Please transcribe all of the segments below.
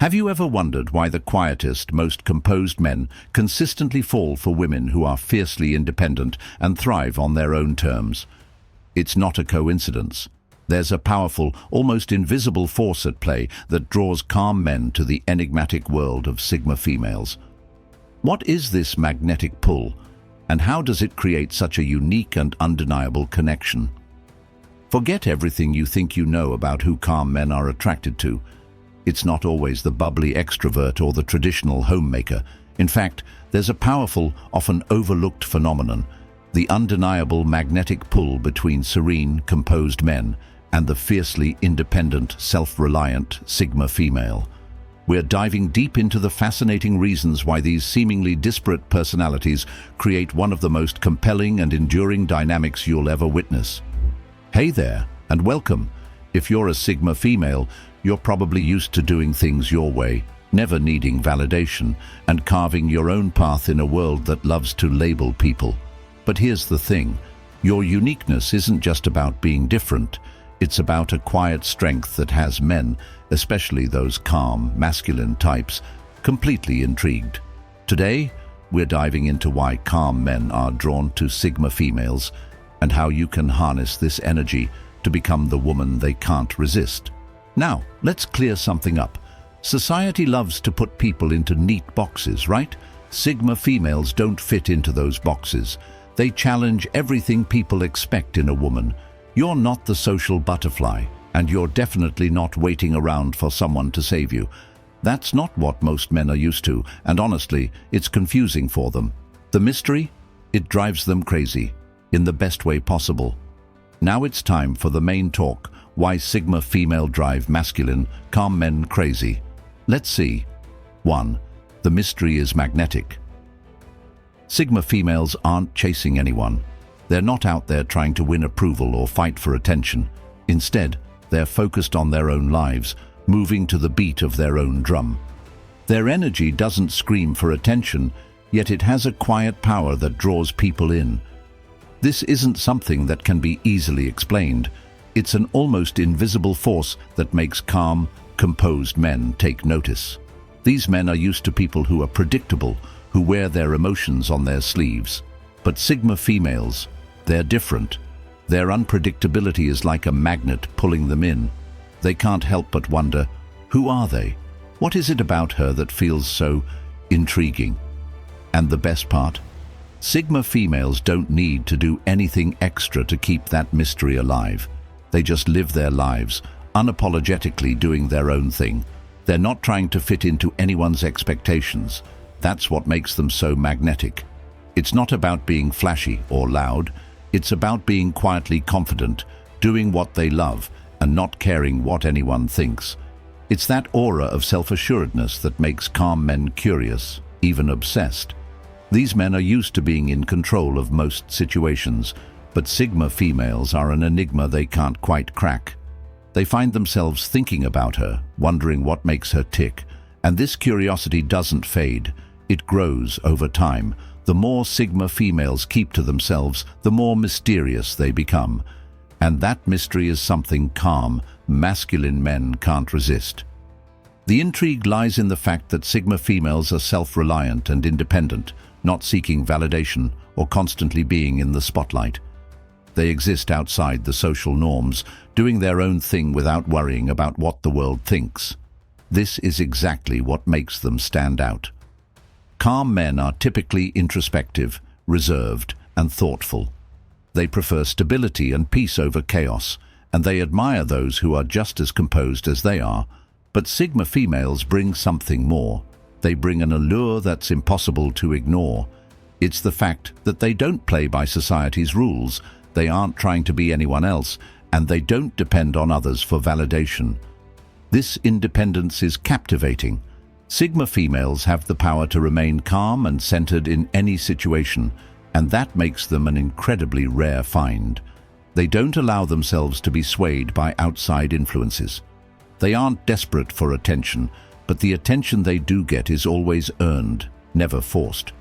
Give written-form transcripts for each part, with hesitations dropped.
Have you ever wondered why the quietest, most composed men consistently fall for women who are fiercely independent and thrive on their own terms? It's not a coincidence. There's a powerful, almost invisible force at play that draws calm men to the enigmatic world of Sigma females. What is this magnetic pull, and how does it create such a unique and undeniable connection? Forget everything you think you know about who calm men are attracted to. It's not always the bubbly extrovert or the traditional homemaker. In fact, there's a powerful, often overlooked phenomenon, the undeniable magnetic pull between serene, composed men and the fiercely independent, self-reliant Sigma female. We're diving deep into the fascinating reasons why these seemingly disparate personalities create one of the most compelling and enduring dynamics you'll ever witness. Hey there, and welcome. If you're a Sigma female, you're probably used to doing things your way, never needing validation, and carving your own path in a world that loves to label people. But here's the thing, your uniqueness isn't just about being different, it's about a quiet strength that has men, especially those calm, masculine types, completely intrigued. Today, we're diving into why calm men are drawn to Sigma females, and how you can harness this energy to become the woman they can't resist. Now, let's clear something up. Society loves to put people into neat boxes, right? Sigma females don't fit into those boxes. They challenge everything people expect in a woman. You're not the social butterfly, and you're definitely not waiting around for someone to save you. That's not what most men are used to, and honestly, it's confusing for them. The mystery? It drives them crazy, in the best way possible. Now it's time for the main talk. Why Sigma female drive masculine, calm men crazy. Let's see. 1. The mystery is magnetic. Sigma females aren't chasing anyone. They're not out there trying to win approval or fight for attention. Instead, they're focused on their own lives, moving to the beat of their own drum. Their energy doesn't scream for attention, yet it has a quiet power that draws people in. This isn't something that can be easily explained. It's an almost invisible force that makes calm, composed men take notice. These men are used to people who are predictable, who wear their emotions on their sleeves. But Sigma females, they're different. Their unpredictability is like a magnet pulling them in. They can't help but wonder, who are they? What is it about her that feels so intriguing? And the best part? Sigma females don't need to do anything extra to keep that mystery alive. They just live their lives, unapologetically doing their own thing. They're not trying to fit into anyone's expectations. That's what makes them so magnetic. It's not about being flashy or loud. It's about being quietly confident, doing what they love, and not caring what anyone thinks. It's that aura of self-assuredness that makes calm men curious, even obsessed. These men are used to being in control of most situations, but Sigma females are an enigma they can't quite crack. They find themselves thinking about her, wondering what makes her tick, and this curiosity doesn't fade. It grows over time. The more Sigma females keep to themselves, the more mysterious they become. And that mystery is something calm, masculine men can't resist. The intrigue lies in the fact that Sigma females are self-reliant and independent, not seeking validation or constantly being in the spotlight. They exist outside the social norms, doing their own thing without worrying about what the world thinks. This is exactly what makes them stand out. Calm men are typically introspective, reserved, and thoughtful. They prefer stability and peace over chaos, and they admire those who are just as composed as they are. But Sigma females bring something more. They bring an allure that's impossible to ignore. It's the fact that they don't play by society's rules. They aren't trying to be anyone else, and they don't depend on others for validation. This independence is captivating. Sigma females have the power to remain calm and centered in any situation, and that makes them an incredibly rare find. They don't allow themselves to be swayed by outside influences. They aren't desperate for attention, but the attention they do get is always earned, never forced.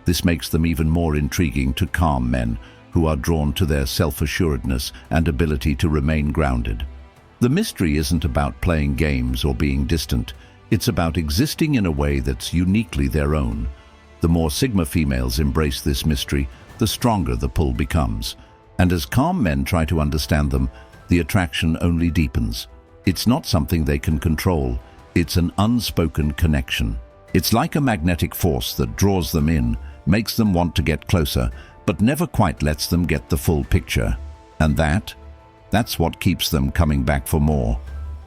This makes them even more intriguing to calm men, who are drawn to their self-assuredness and ability to remain grounded. The mystery isn't about playing games or being distant. It's about existing in a way that's uniquely their own. The more Sigma females embrace this mystery, the stronger the pull becomes. And as calm men try to understand them, the attraction only deepens. It's not something they can control. It's an unspoken connection. It's like a magnetic force that draws them in, makes them want to get closer, but never quite lets them get the full picture. And that's what keeps them coming back for more.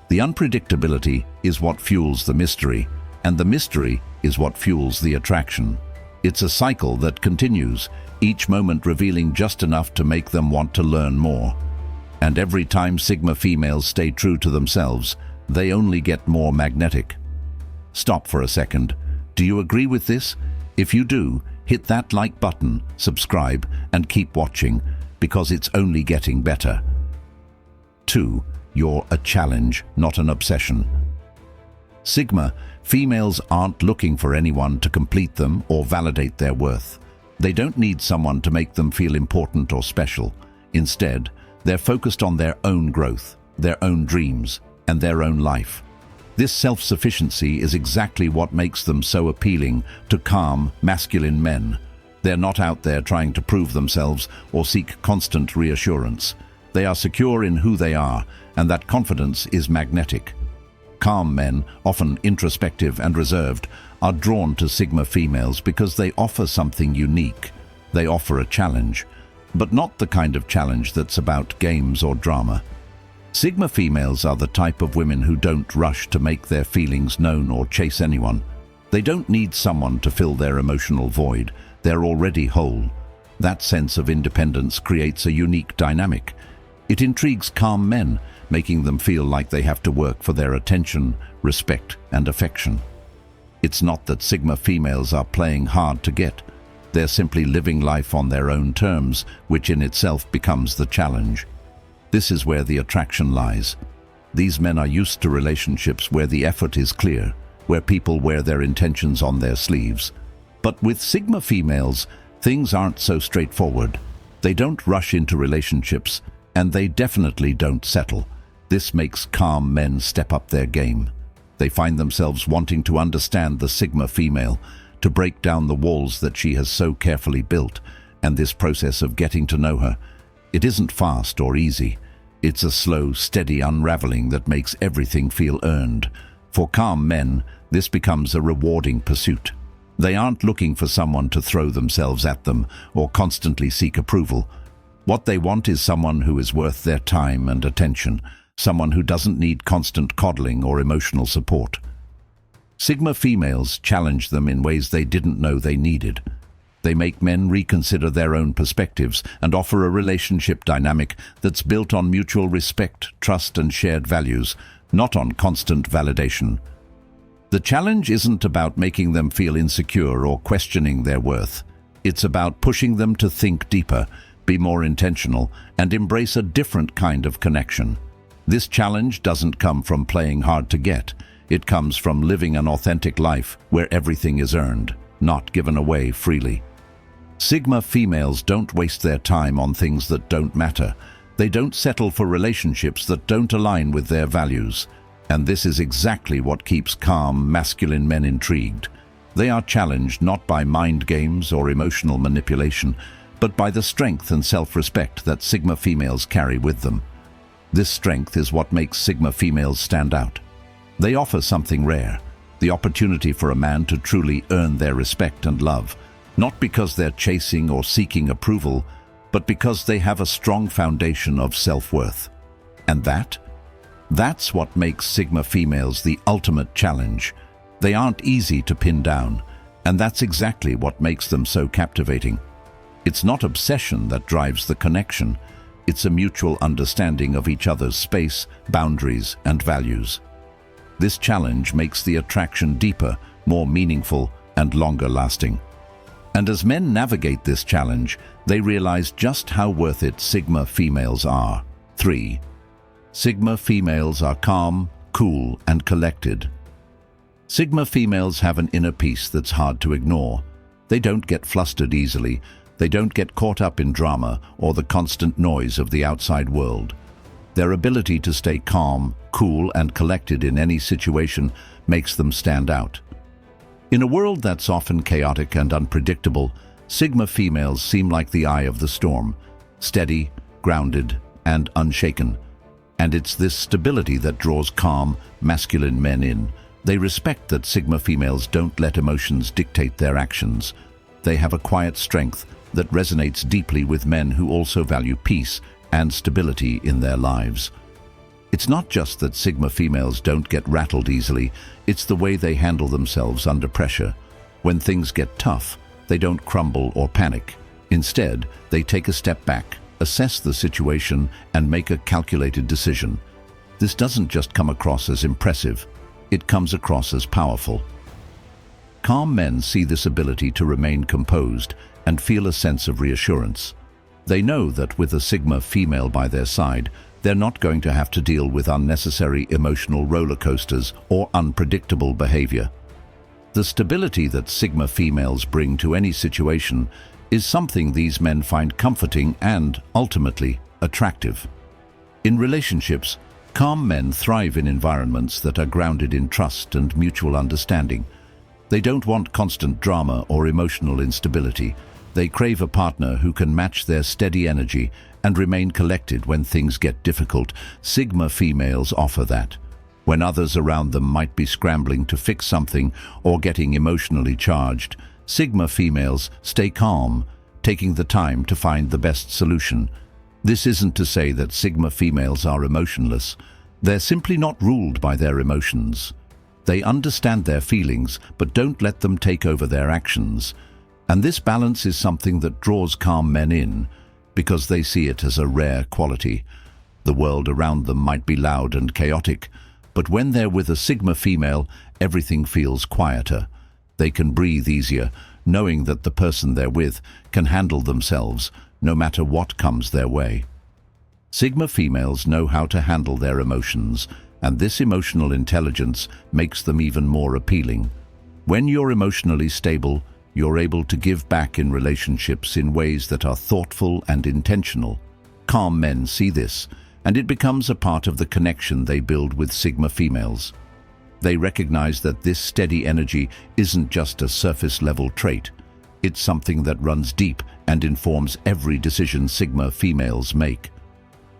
The unpredictability is what fuels the mystery, and the mystery is what fuels the attraction. It's a cycle that continues, each moment revealing just enough to make them want to learn more. And every time Sigma females stay true to themselves, they only get more magnetic. Stop for a second. Do you agree with this? If you do, hit that like button, subscribe, and keep watching, because it's only getting better. 2. You're a challenge, not an obsession. Sigma females aren't looking for anyone to complete them or validate their worth. They don't need someone to make them feel important or special. Instead, they're focused on their own growth, their own dreams, and their own life. This self-sufficiency is exactly what makes them so appealing to calm, masculine men. They're not out there trying to prove themselves or seek constant reassurance. They are secure in who they are, and that confidence is magnetic. Calm men, often introspective and reserved, are drawn to Sigma females because they offer something unique. They offer a challenge, but not the kind of challenge that's about games or drama. Sigma females are the type of women who don't rush to make their feelings known or chase anyone. They don't need someone to fill their emotional void. They're already whole. That sense of independence creates a unique dynamic. It intrigues calm men, making them feel like they have to work for their attention, respect, and affection. It's not that Sigma females are playing hard to get. They're simply living life on their own terms, which in itself becomes the challenge. This is where the attraction lies. These men are used to relationships where the effort is clear, where people wear their intentions on their sleeves. But with Sigma females, things aren't so straightforward. They don't rush into relationships, and they definitely don't settle. This makes calm men step up their game. They find themselves wanting to understand the Sigma female, to break down the walls that she has so carefully built, and this process of getting to know her. It isn't fast or easy. It's a slow, steady unraveling that makes everything feel earned. For calm men, this becomes a rewarding pursuit. They aren't looking for someone to throw themselves at them or constantly seek approval. What they want is someone who is worth their time and attention, someone who doesn't need constant coddling or emotional support. Sigma females challenge them in ways they didn't know they needed. They make men reconsider their own perspectives and offer a relationship dynamic that's built on mutual respect, trust, and shared values, not on constant validation. The challenge isn't about making them feel insecure or questioning their worth. It's about pushing them to think deeper, be more intentional, and embrace a different kind of connection. This challenge doesn't come from playing hard to get. It comes from living an authentic life where everything is earned, not given away freely. Sigma females don't waste their time on things that don't matter. They don't settle for relationships that don't align with their values. And this is exactly what keeps calm, masculine men intrigued. They are challenged not by mind games or emotional manipulation, but by the strength and self-respect that Sigma females carry with them. This strength is what makes Sigma females stand out. They offer something rare, the opportunity for a man to truly earn their respect and love, not because they're chasing or seeking approval, but because they have a strong foundation of self-worth. And that's what makes Sigma females the ultimate challenge. They aren't easy to pin down, and that's exactly what makes them so captivating. It's not obsession that drives the connection. It's a mutual understanding of each other's space, boundaries, and values. This challenge makes the attraction deeper, more meaningful, and longer lasting. And as men navigate this challenge, they realize just how worth it Sigma females are. 3. Sigma females are calm, cool, and collected. Sigma females have an inner peace that's hard to ignore. They don't get flustered easily. They don't get caught up in drama or the constant noise of the outside world. Their ability to stay calm, cool, and collected in any situation makes them stand out. In a world that's often chaotic and unpredictable, Sigma females seem like the eye of the storm, steady, grounded, and unshaken. And it's this stability that draws calm, masculine men in. They respect that Sigma females don't let emotions dictate their actions. They have a quiet strength that resonates deeply with men who also value peace and stability in their lives. It's not just that Sigma females don't get rattled easily, it's the way they handle themselves under pressure. When things get tough, they don't crumble or panic. Instead, they take a step back, assess the situation, and make a calculated decision. This doesn't just come across as impressive, it comes across as powerful. Calm men see this ability to remain composed and feel a sense of reassurance. They know that with a Sigma female by their side, they're not going to have to deal with unnecessary emotional roller coasters or unpredictable behavior. The stability that Sigma females bring to any situation is something these men find comforting and, ultimately, attractive. In relationships, calm men thrive in environments that are grounded in trust and mutual understanding. They don't want constant drama or emotional instability. They crave a partner who can match their steady energy and remain collected when things get difficult. Sigma females offer that. When others around them might be scrambling to fix something or getting emotionally charged, Sigma females stay calm, taking the time to find the best solution. This isn't to say that Sigma females are emotionless. They're simply not ruled by their emotions. They understand their feelings, but don't let them take over their actions. And this balance is something that draws calm men in, because they see it as a rare quality. The world around them might be loud and chaotic, but when they're with a Sigma female, everything feels quieter. They can breathe easier, knowing that the person they're with can handle themselves, no matter what comes their way. Sigma females know how to handle their emotions, and this emotional intelligence makes them even more appealing. When you're emotionally stable, you're able to give back in relationships in ways that are thoughtful and intentional. Calm men see this, and it becomes a part of the connection they build with Sigma females. They recognize that this steady energy isn't just a surface-level trait. It's something that runs deep and informs every decision Sigma females make.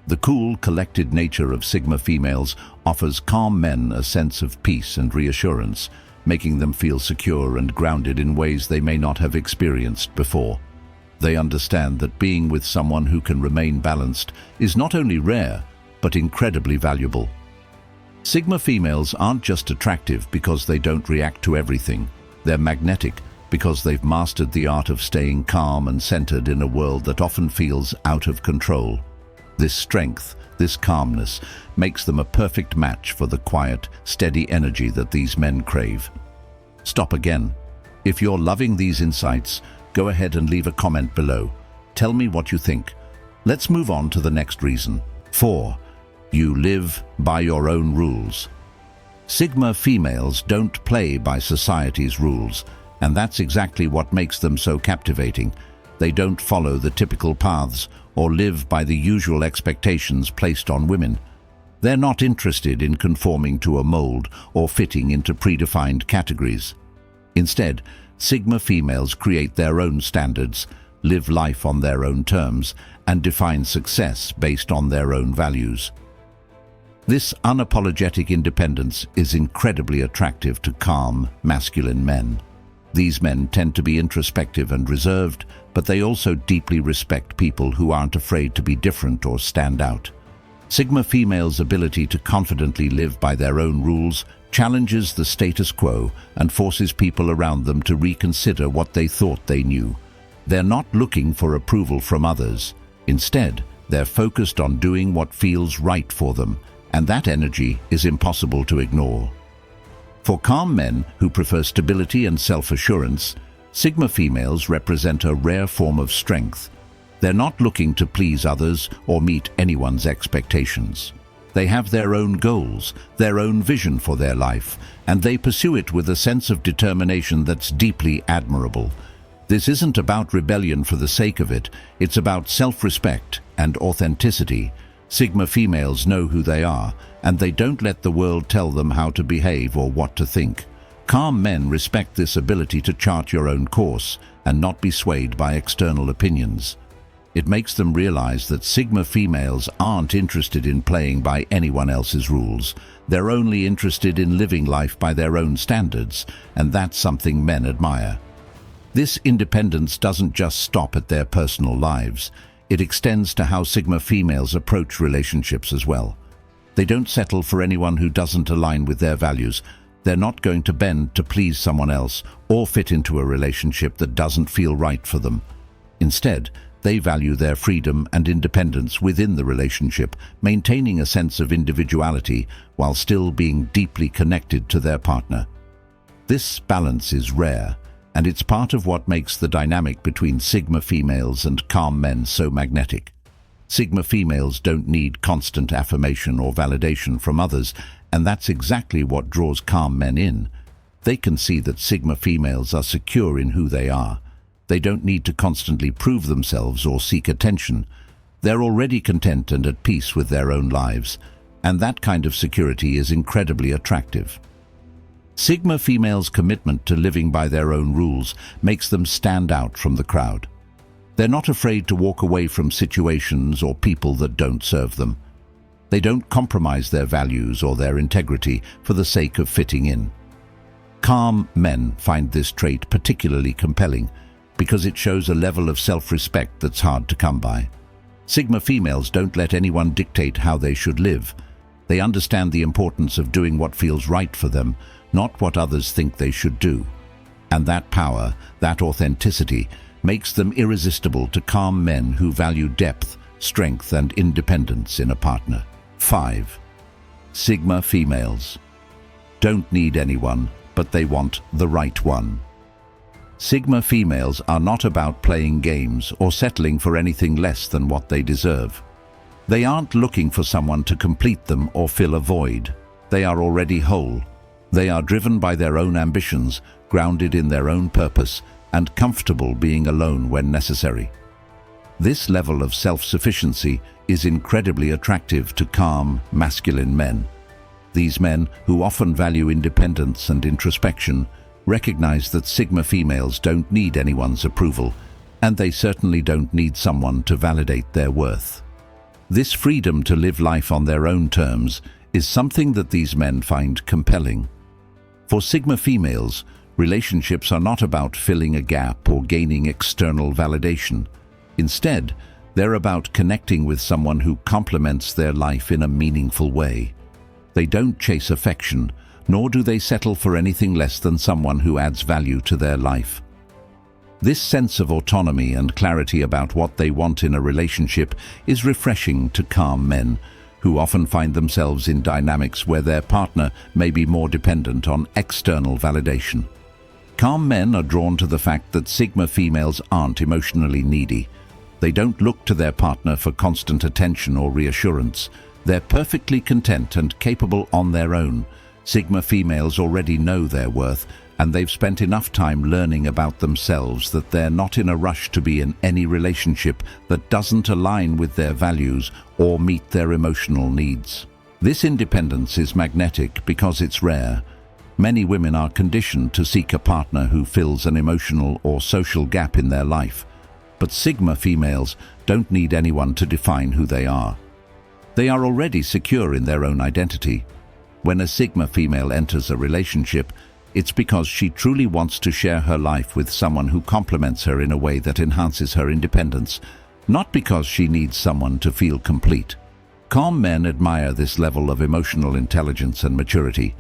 The cool, collected nature of Sigma females offers calm men a sense of peace and reassurance, making them feel secure and grounded in ways they may not have experienced before. They understand that being with someone who can remain balanced is not only rare, but incredibly valuable. Sigma females aren't just attractive because they don't react to everything. They're magnetic because they've mastered the art of staying calm and centered in a world that often feels out of control. This strength, this calmness, makes them a perfect match for the quiet, steady energy that these men crave. Stop again. If you're loving these insights, go ahead and leave a comment below. Tell me what you think. Let's move on to the next reason. 4. You live by your own rules. Sigma females don't play by society's rules, and that's exactly what makes them so captivating. They don't follow the typical paths or live by the usual expectations placed on women. They're not interested in conforming to a mold or fitting into predefined categories. Instead, Sigma females create their own standards, live life on their own terms, and define success based on their own values. This unapologetic independence is incredibly attractive to calm, masculine men. These men tend to be introspective and reserved, but they also deeply respect people who aren't afraid to be different or stand out. Sigma females' ability to confidently live by their own rules challenges the status quo and forces people around them to reconsider what they thought they knew. They're not looking for approval from others. Instead, they're focused on doing what feels right for them, and that energy is impossible to ignore. For calm men who prefer stability and self-assurance, Sigma females represent a rare form of strength. They're not looking to please others or meet anyone's expectations. They have their own goals, their own vision for their life, and they pursue it with a sense of determination that's deeply admirable. This isn't about rebellion for the sake of it, it's about self-respect and authenticity. Sigma females know who they are, and they don't let the world tell them how to behave or what to think. Calm men respect this ability to chart your own course and not be swayed by external opinions. It makes them realize that Sigma females aren't interested in playing by anyone else's rules. They're only interested in living life by their own standards, and that's something men admire. This independence doesn't just stop at their personal lives. It extends to how Sigma females approach relationships as well. They don't settle for anyone who doesn't align with their values. They're not going to bend to please someone else or fit into a relationship that doesn't feel right for them. Instead, they value their freedom and independence within the relationship, maintaining a sense of individuality while still being deeply connected to their partner. This balance is rare, and it's part of what makes the dynamic between Sigma females and calm men so magnetic. Sigma females don't need constant affirmation or validation from others, and that's exactly what draws calm men in. They can see that Sigma females are secure in who they are. They don't need to constantly prove themselves or seek attention. They're already content and at peace with their own lives, and that kind of security is incredibly attractive. Sigma females' commitment to living by their own rules makes them stand out from the crowd. They're not afraid to walk away from situations or people that don't serve them. They don't compromise their values or their integrity for the sake of fitting in. Calm men find this trait particularly compelling because it shows a level of self-respect that's hard to come by. Sigma females don't let anyone dictate how they should live. They understand the importance of doing what feels right for them, not what others think they should do. And that power, that authenticity, makes them irresistible to calm men who value depth, strength, and independence in a partner. 5. Sigma females don't need anyone, but they want the right one. Sigma females are not about playing games or settling for anything less than what they deserve. They aren't looking for someone to complete them or fill a void. They are already whole. They are driven by their own ambitions, grounded in their own purpose, and comfortable being alone when necessary. This level of self-sufficiency is incredibly attractive to calm, masculine men. These men, who often value independence and introspection, recognize that Sigma females don't need anyone's approval, and they certainly don't need someone to validate their worth. This freedom to live life on their own terms is something that these men find compelling. For Sigma females, relationships are not about filling a gap or gaining external validation. Instead, they're about connecting with someone who complements their life in a meaningful way. They don't chase affection, nor do they settle for anything less than someone who adds value to their life. This sense of autonomy and clarity about what they want in a relationship is refreshing to calm men, who often find themselves in dynamics where their partner may be more dependent on external validation. Calm men are drawn to the fact that Sigma females aren't emotionally needy. They don't look to their partner for constant attention or reassurance. They're perfectly content and capable on their own. Sigma females already know their worth, and they've spent enough time learning about themselves that they're not in a rush to be in any relationship that doesn't align with their values or meet their emotional needs. This independence is magnetic because it's rare. Many women are conditioned to seek a partner who fills an emotional or social gap in their life. But Sigma females don't need anyone to define who they are. They are already secure in their own identity. When a Sigma female enters a relationship, it's because she truly wants to share her life with someone who complements her in a way that enhances her independence, not because she needs someone to feel complete. Calm men admire this level of emotional intelligence and maturity.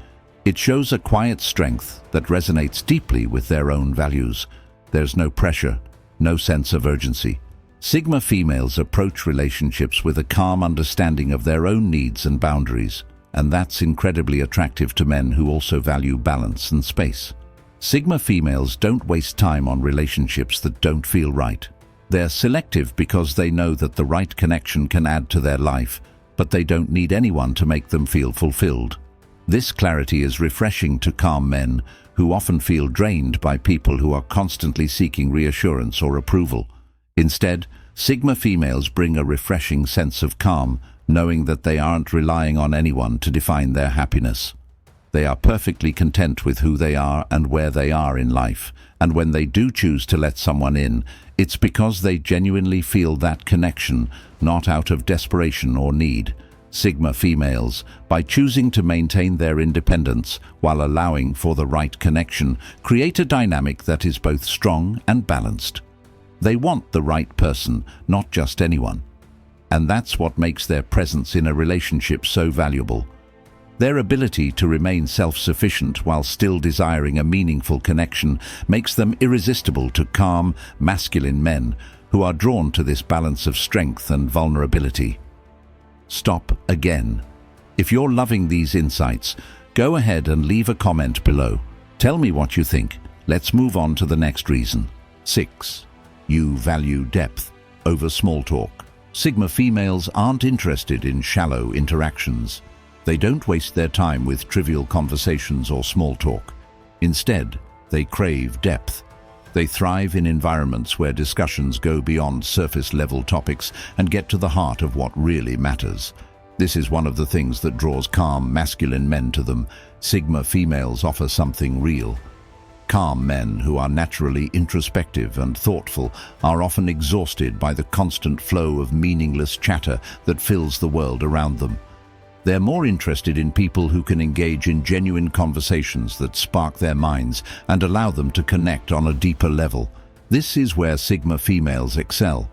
It shows a quiet strength that resonates deeply with their own values. There's no pressure, no sense of urgency. Sigma females approach relationships with a calm understanding of their own needs and boundaries, and that's incredibly attractive to men who also value balance and space. Sigma females don't waste time on relationships that don't feel right. They're selective because they know that the right connection can add to their life, but they don't need anyone to make them feel fulfilled. This clarity is refreshing to calm men who often feel drained by people who are constantly seeking reassurance or approval. Instead, Sigma females bring a refreshing sense of calm, knowing that they aren't relying on anyone to define their happiness. They are perfectly content with who they are and where they are in life, and when they do choose to let someone in, it's because they genuinely feel that connection, not out of desperation or need. Sigma females, by choosing to maintain their independence while allowing for the right connection, create a dynamic that is both strong and balanced. They want the right person, not just anyone. And that's what makes their presence in a relationship so valuable. Their ability to remain self-sufficient while still desiring a meaningful connection makes them irresistible to calm, masculine men who are drawn to this balance of strength and vulnerability. Stop again. If you're loving these insights, go ahead and leave a comment below. Tell me what you think. Let's move on to the next reason. 6. You value depth over small talk. Sigma females aren't interested in shallow interactions. They don't waste their time with trivial conversations or small talk. Instead, they crave depth. They thrive in environments where discussions go beyond surface-level topics and get to the heart of what really matters. This is one of the things that draws calm, masculine men to them. Sigma females offer something real. Calm men who are naturally introspective and thoughtful are often exhausted by the constant flow of meaningless chatter that fills the world around them. They're more interested in people who can engage in genuine conversations that spark their minds and allow them to connect on a deeper level. This is where Sigma females excel.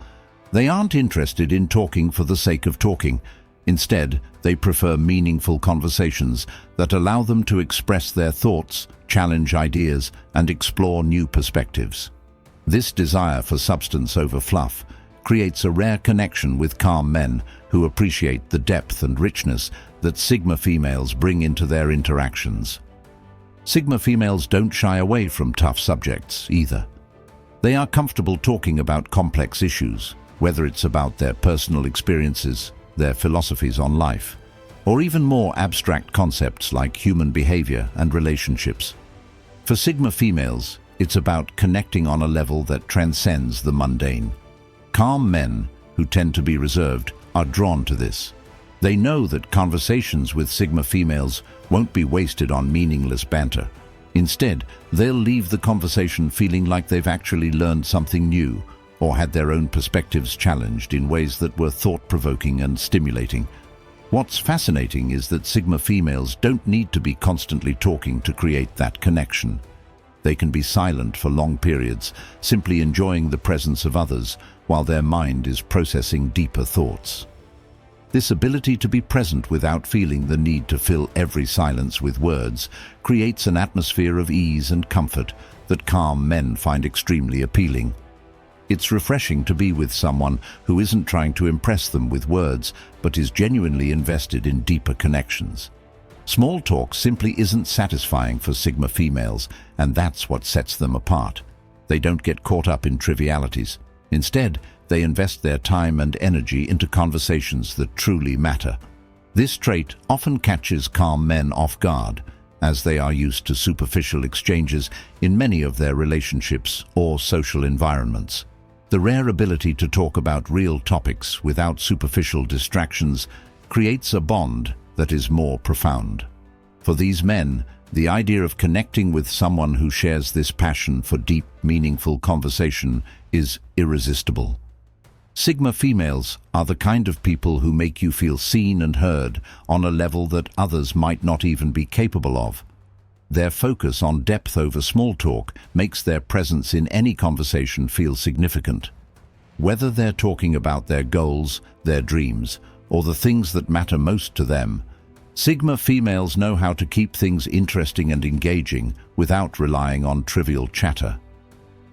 They aren't interested in talking for the sake of talking. Instead, they prefer meaningful conversations that allow them to express their thoughts, challenge ideas, and explore new perspectives. This desire for substance over fluff creates a rare connection with calm men who appreciate the depth and richness that Sigma females bring into their interactions. Sigma females don't shy away from tough subjects either. They are comfortable talking about complex issues, whether it's about their personal experiences, their philosophies on life, or even more abstract concepts like human behavior and relationships. For Sigma females, it's about connecting on a level that transcends the mundane. Calm men, who tend to be reserved, are drawn to this. They know that conversations with Sigma females won't be wasted on meaningless banter. Instead, they'll leave the conversation feeling like they've actually learned something new or had their own perspectives challenged in ways that were thought-provoking and stimulating. What's fascinating is that Sigma females don't need to be constantly talking to create that connection. They can be silent for long periods, simply enjoying the presence of others while their mind is processing deeper thoughts. This ability to be present without feeling the need to fill every silence with words creates an atmosphere of ease and comfort that calm men find extremely appealing. It's refreshing to be with someone who isn't trying to impress them with words, but is genuinely invested in deeper connections. Small talk simply isn't satisfying for Sigma females, and that's what sets them apart. They don't get caught up in trivialities. Instead, they invest their time and energy into conversations that truly matter. This trait often catches calm men off guard, as they are used to superficial exchanges in many of their relationships or social environments. The rare ability to talk about real topics without superficial distractions creates a bond that is more profound. For these men, the idea of connecting with someone who shares this passion for deep, meaningful conversation is irresistible. Sigma females are the kind of people who make you feel seen and heard on a level that others might not even be capable of. Their focus on depth over small talk makes their presence in any conversation feel significant. Whether they're talking about their goals, their dreams, or the things that matter most to them, Sigma females know how to keep things interesting and engaging without relying on trivial chatter.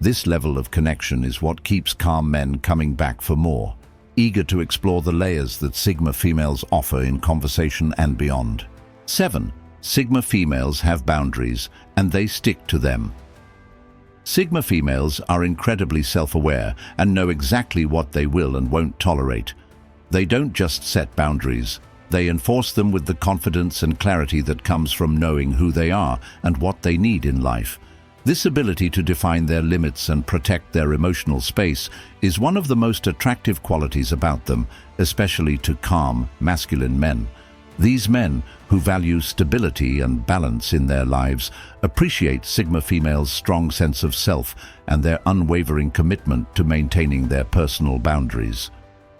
This level of connection is what keeps calm men coming back for more, eager to explore the layers that Sigma females offer in conversation and beyond. 7. Sigma females have boundaries, and they stick to them. Sigma females are incredibly self-aware and know exactly what they will and won't tolerate. They don't just set boundaries, they enforce them with the confidence and clarity that comes from knowing who they are and what they need in life. This ability to define their limits and protect their emotional space is one of the most attractive qualities about them, especially to calm, masculine men. These men, who value stability and balance in their lives, appreciate Sigma females' strong sense of self and their unwavering commitment to maintaining their personal boundaries.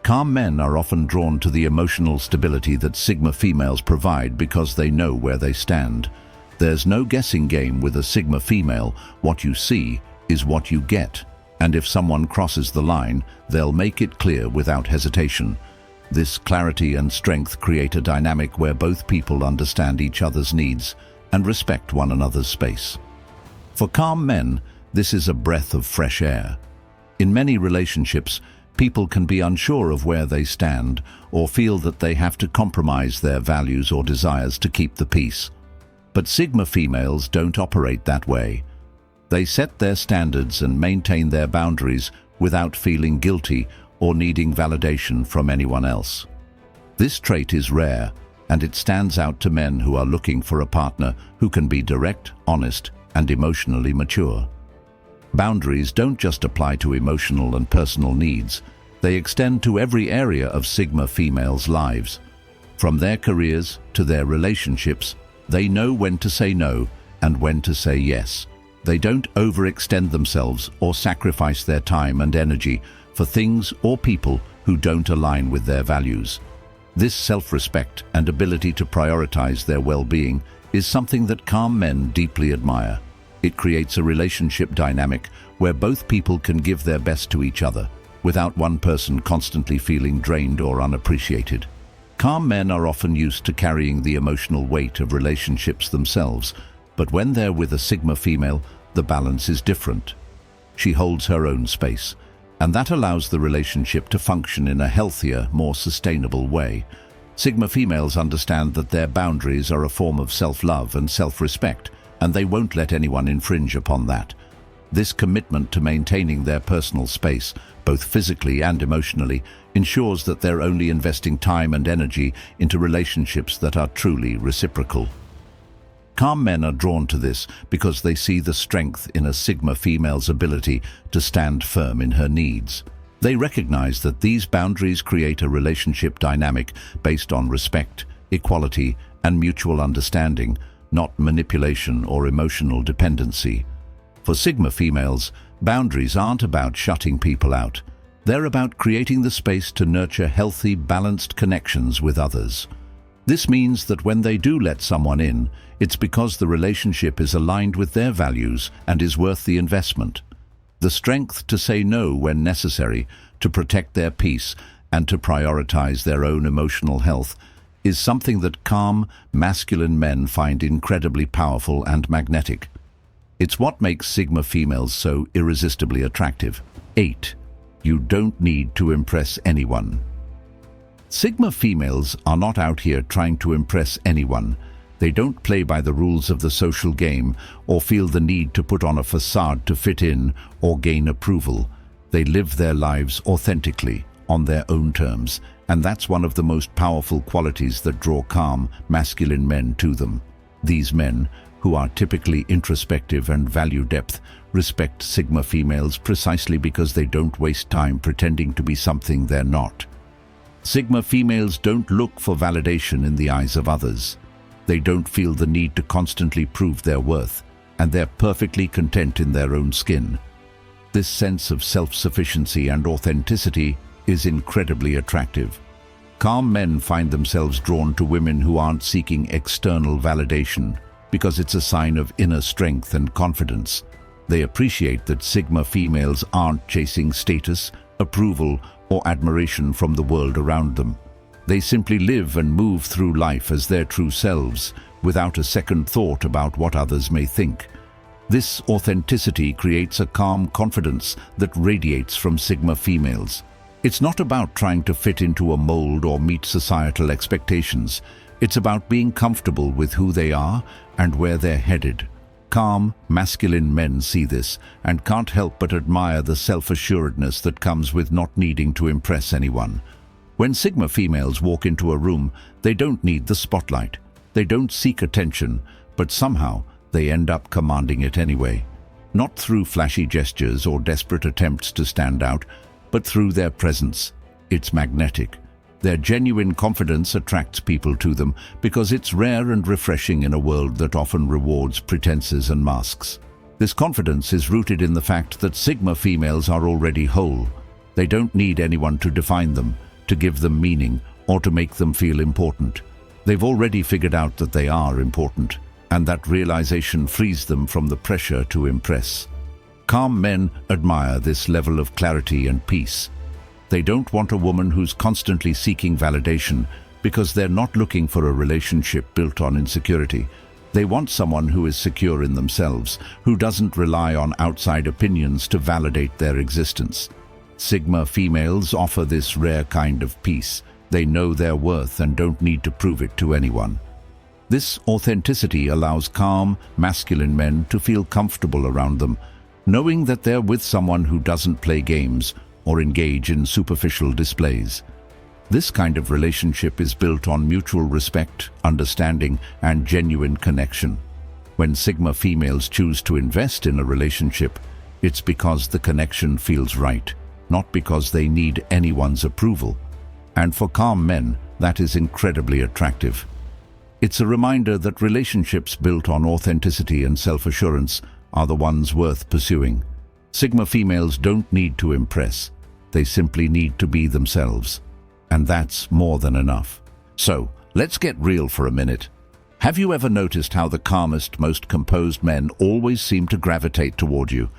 Calm men are often drawn to the emotional stability that Sigma females provide because they know where they stand. There's no guessing game with a Sigma female. What you see is what you get. And if someone crosses the line, they'll make it clear without hesitation. This clarity and strength create a dynamic where both people understand each other's needs and respect one another's space. For calm men, this is a breath of fresh air. In many relationships, people can be unsure of where they stand or feel that they have to compromise their values or desires to keep the peace. But Sigma females don't operate that way. They set their standards and maintain their boundaries without feeling guilty or needing validation from anyone else. This trait is rare, and it stands out to men who are looking for a partner who can be direct, honest, and emotionally mature. Boundaries don't just apply to emotional and personal needs. They extend to every area of Sigma females' lives. From their careers to their relationships, they know when to say no and when to say yes. They don't overextend themselves or sacrifice their time and energy for things or people who don't align with their values. This self-respect and ability to prioritize their well-being is something that calm men deeply admire. It creates a relationship dynamic where both people can give their best to each other, without one person constantly feeling drained or unappreciated. Calm men are often used to carrying the emotional weight of relationships themselves, but when they're with a Sigma female, the balance is different. She holds her own space, and that allows the relationship to function in a healthier, more sustainable way. Sigma females understand that their boundaries are a form of self-love and self-respect, and they won't let anyone infringe upon that. This commitment to maintaining their personal space, both physically and emotionally, ensures that they're only investing time and energy into relationships that are truly reciprocal. Calm men are drawn to this because they see the strength in a Sigma female's ability to stand firm in her needs. They recognize that these boundaries create a relationship dynamic based on respect, equality, and mutual understanding, not manipulation or emotional dependency. For Sigma females, boundaries aren't about shutting people out. They're about creating the space to nurture healthy, balanced connections with others. This means that when they do let someone in, it's because the relationship is aligned with their values and is worth the investment. The strength to say no when necessary, to protect their peace, and to prioritize their own emotional health is something that calm, masculine men find incredibly powerful and magnetic. It's what makes Sigma females so irresistibly attractive. 8. You don't need to impress anyone. Sigma females are not out here trying to impress anyone. They don't play by the rules of the social game or feel the need to put on a facade to fit in or gain approval. They live their lives authentically, on their own terms, and that's one of the most powerful qualities that draw calm, masculine men to them. These men, who are typically introspective and value depth, respect Sigma females precisely because they don't waste time pretending to be something they're not. Sigma females don't look for validation in the eyes of others. They don't feel the need to constantly prove their worth, and they're perfectly content in their own skin. This sense of self-sufficiency and authenticity is incredibly attractive. Calm men find themselves drawn to women who aren't seeking external validation because it's a sign of inner strength and confidence. They appreciate that Sigma females aren't chasing status, approval, or admiration from the world around them. They simply live and move through life as their true selves, without a second thought about what others may think. This authenticity creates a calm confidence that radiates from Sigma females. It's not about trying to fit into a mold or meet societal expectations. It's about being comfortable with who they are and where they're headed. Calm, masculine men see this and can't help but admire the self-assuredness that comes with not needing to impress anyone. When Sigma females walk into a room, they don't need the spotlight. They don't seek attention, but somehow they end up commanding it anyway. not through flashy gestures or desperate attempts to stand out, but through their presence. It's magnetic. Their genuine confidence attracts people to them because it's rare and refreshing in a world that often rewards pretenses and masks. This confidence is rooted in the fact that Sigma females are already whole. They don't need anyone to define them, to give them meaning, or to make them feel important. They've already figured out that they are important, and that realization frees them from the pressure to impress. Calm men admire this level of clarity and peace. They don't want a woman who's constantly seeking validation because they're not looking for a relationship built on insecurity. They want someone who is secure in themselves, who doesn't rely on outside opinions to validate their existence. Sigma females offer this rare kind of peace. They know their worth and don't need to prove it to anyone. This authenticity allows calm, masculine men to feel comfortable around them, knowing that they're with someone who doesn't play games or engage in superficial displays. This kind of relationship is built on mutual respect, understanding, and genuine connection. When Sigma females choose to invest in a relationship, it's because the connection feels right, not because they need anyone's approval. And for calm men, that is incredibly attractive. It's a reminder that relationships built on authenticity and self-assurance are the ones worth pursuing. Sigma females don't need to impress. They simply need to be themselves. And that's more than enough. So, let's get real for a minute. Have you ever noticed how the calmest, most composed men always seem to gravitate toward you?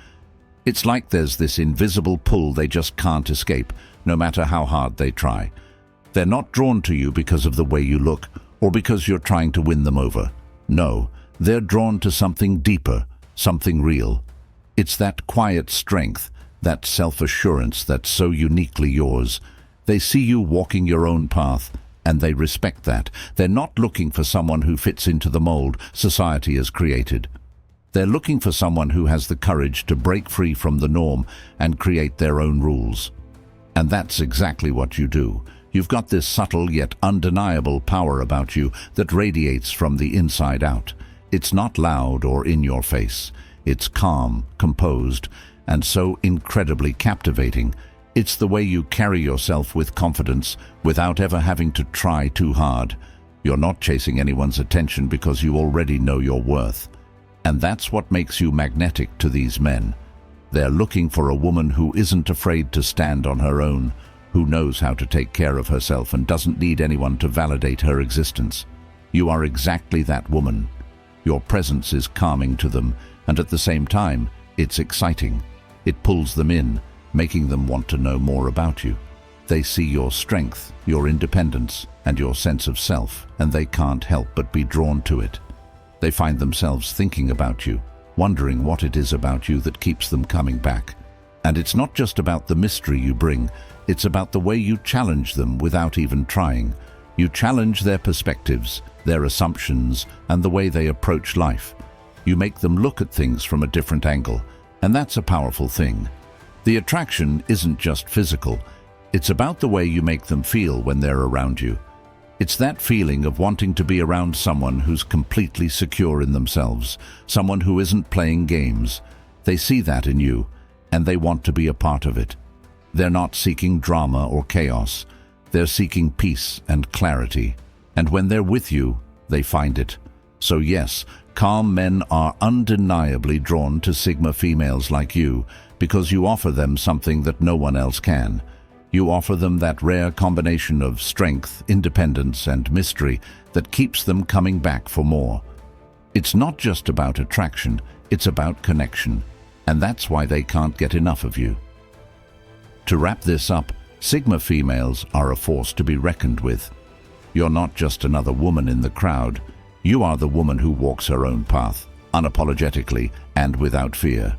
It's like there's this invisible pull they just can't escape, no matter how hard they try. They're not drawn to you because of the way you look, or because you're trying to win them over. No, they're drawn to something deeper, something real. It's that quiet strength, that self-assurance that's so uniquely yours. They see you walking your own path, and they respect that. They're not looking for someone who fits into the mold society has created. They're looking for someone who has the courage to break free from the norm and create their own rules. And that's exactly what you do. You've got this subtle yet undeniable power about you that radiates from the inside out. It's not loud or in your face. It's calm, composed, and so incredibly captivating. It's the way you carry yourself with confidence without ever having to try too hard. You're not chasing anyone's attention because you already know your worth. And that's what makes you magnetic to these men. They're looking for a woman who isn't afraid to stand on her own, who knows how to take care of herself and doesn't need anyone to validate her existence. You are exactly that woman. Your presence is calming to them, and at the same time, it's exciting. It pulls them in, making them want to know more about you. They see your strength, your independence, and your sense of self, and they can't help but be drawn to it. They find themselves thinking about you, wondering what it is about you that keeps them coming back. And it's not just about the mystery you bring, it's about the way you challenge them without even trying. You challenge their perspectives, their assumptions, and the way they approach life. You make them look at things from a different angle, and that's a powerful thing. The attraction isn't just physical, it's about the way you make them feel when they're around you. It's that feeling of wanting to be around someone who's completely secure in themselves, someone who isn't playing games. They see that in you, and they want to be a part of it. They're not seeking drama or chaos. They're seeking peace and clarity. And when they're with you, they find it. So yes, calm men are undeniably drawn to Sigma females like you because you offer them something that no one else can. You offer them that rare combination of strength, independence, and mystery that keeps them coming back for more. It's not just about attraction, it's about connection. And that's why they can't get enough of you. To wrap this up, Sigma females are a force to be reckoned with. You're not just another woman in the crowd. You are the woman who walks her own path, unapologetically and without fear.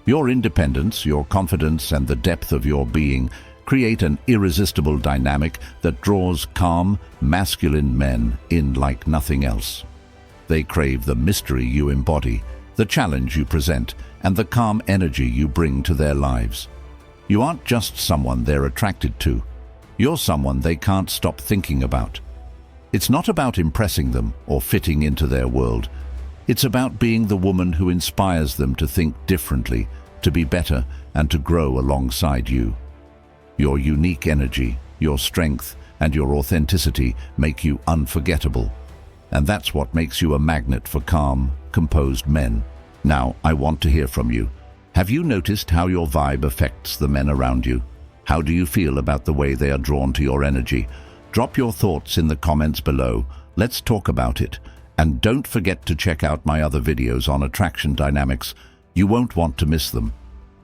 Your independence, your confidence, and the depth of your being create an irresistible dynamic that draws calm, masculine men in like nothing else. They crave the mystery you embody, the challenge you present, and the calm energy you bring to their lives. You aren't just someone they're attracted to. You're someone they can't stop thinking about. It's not about impressing them or fitting into their world. It's about being the woman who inspires them to think differently, to be better, and to grow alongside you. Your unique energy, your strength, and your authenticity make you unforgettable. And that's what makes you a magnet for calm, composed men. Now, I want to hear from you. Have you noticed how your vibe affects the men around you? How do you feel about the way they are drawn to your energy? Drop your thoughts in the comments below. Let's talk about it. And don't forget to check out my other videos on attraction dynamics. You won't want to miss them.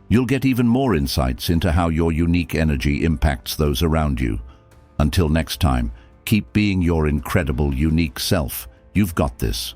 You'll get even more insights into how your unique energy impacts those around you. Until next time, keep being your incredible, unique self. You've got this.